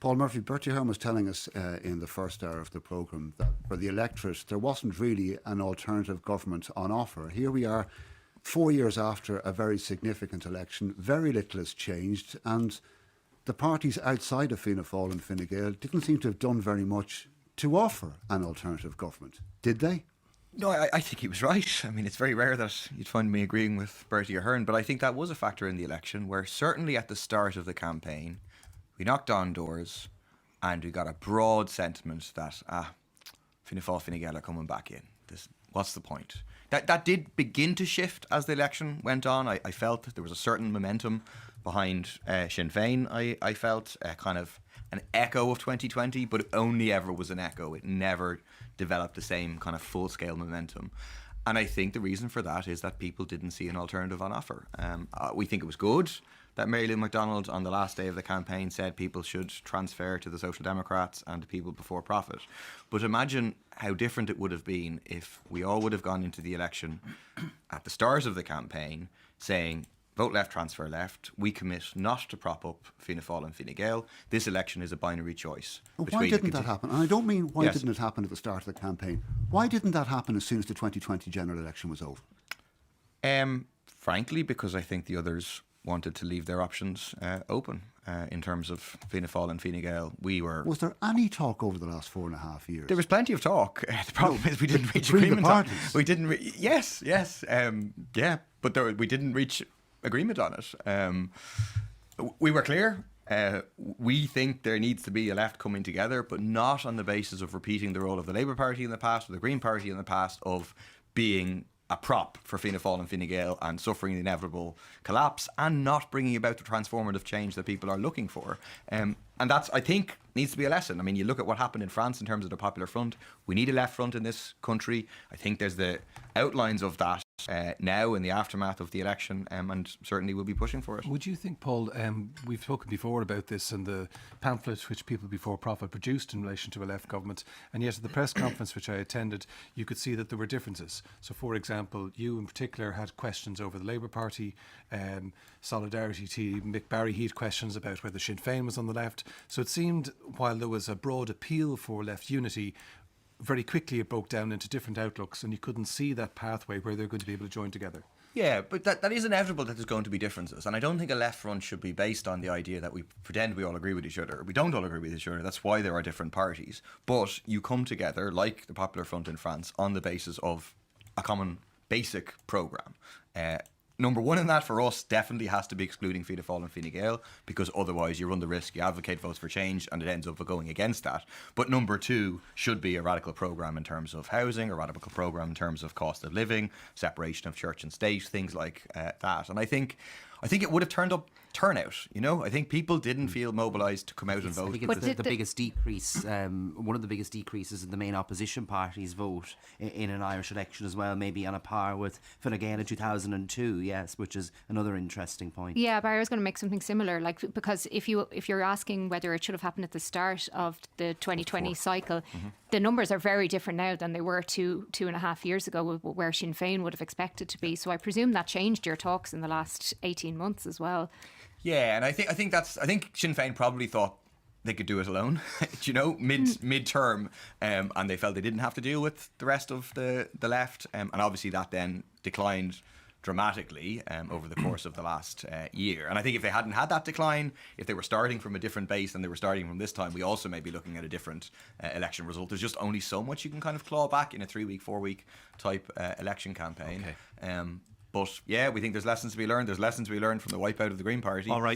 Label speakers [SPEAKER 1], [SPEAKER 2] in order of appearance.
[SPEAKER 1] Paul Murphy, Bertie Ahern was telling us in the first hour of the programme that for the electorate there wasn't really an alternative government on offer. Here we are 4 years after a very significant election, very little has changed, and the parties outside of Fianna Fáil and Fine Gael didn't seem to have done very much to offer an alternative government, did they?
[SPEAKER 2] No, I think he was right. I mean, it's very rare that you'd find me agreeing with Bertie Ahern, but I think that was a factor in the election where certainly at the start of the campaign, we knocked on doors and we got a broad sentiment that, Fianna Fáil, Fine Gael are coming back in. What's the point? That did begin to shift as the election went on. I felt that there was a certain momentum behind Sinn Féin. I felt kind of an echo of 2020, but it only ever was an echo. It never developed the same kind of full-scale momentum. And I think the reason for that is that people didn't see an alternative on offer. We think it was good that Mary Lou McDonald on the last day of the campaign said people should transfer to the Social Democrats and to People Before Profit. But imagine how different it would have been if we all would have gone into the election at the start of the campaign saying, vote left, transfer left. We commit not to prop up Fianna Fáil and Fine Gael. This election is a binary choice.
[SPEAKER 1] But why didn't that happen? And I don't mean why didn't it happen at the start of the campaign. Why didn't that happen as soon as the 2020 general election was over?
[SPEAKER 2] Frankly, because I think the others wanted to leave their options open in terms of Fianna Fáil and Fine Gael. Was there
[SPEAKER 1] any talk over the last 4.5 years?
[SPEAKER 2] There was plenty of talk. The problem is we didn't reach agreement on it. We didn't. Yes. But we didn't reach agreement on it. We were clear. We think there needs to be a left coming together, but not on the basis of repeating the role of the Labour Party in the past or the Green Party in the past of being a prop for Fianna Fáil and Fine Gael and suffering the inevitable collapse and not bringing about the transformative change that people are looking for. And that's, I think, needs to be a lesson. I mean, you look at what happened in France in terms of the Popular Front. We need a left front in this country. I think there's the outlines of that now in the aftermath of the election, and certainly we'll be pushing for it.
[SPEAKER 3] Would you think, Paul, we've spoken before about this and the pamphlet which People Before Profit produced in relation to a left government, and yet at the press conference which I attended, you could see that there were differences. So, for example, you in particular had questions over the Labour Party, Solidarity team, Mick Barry, he had questions about whether Sinn Féin was on the left. So it seemed, while there was a broad appeal for left unity, very quickly it broke down into different outlooks and you couldn't see that pathway where they're going to be able to join together.
[SPEAKER 2] Yeah, but that is inevitable that there's going to be differences. And I don't think a left front should be based on the idea that we pretend we all agree with each other. We don't all agree with each other. That's why there are different parties. But you come together, like the Popular Front in France, on the basis of a common basic programme. Number one in that for us definitely has to be excluding Fianna Fáil and Fine Gael, because otherwise you run the risk, you advocate votes for change and it ends up going against that. But number two should be a radical programme in terms of housing, a radical programme in terms of cost of living, separation of church and state, things like that. And I think it would have turned up turnout, you know. I think people didn't feel mobilised to come out and vote.
[SPEAKER 4] I think it's the biggest decrease, one of the biggest decreases in the main opposition party's vote in an Irish election as well, maybe on a par with Fine Gael in 2002, yes, which is another interesting point.
[SPEAKER 5] Yeah, but I was going to make something similar, like, because if you're asking whether it should have happened at the start of the 2020 cycle, the numbers are very different now than they were 2.5 years ago, where Sinn Féin would have expected to be. So I presume that changed your talks in the last 18 months as well.
[SPEAKER 2] Yeah, and I think Sinn Féin probably thought they could do it alone, you know, mid-term, and they felt they didn't have to deal with the rest of the left, and obviously that then declined dramatically over the course of the last year. And I think if they hadn't had that decline, if they were starting from a different base than they were starting from this time, we also may be looking at a different election result. There's just only so much you can kind of claw back in a 3-week, 4-week type election campaign. Okay. But yeah, we think there's lessons to be learned. There's lessons to be learned from the wipeout of the Green Party.
[SPEAKER 3] All right.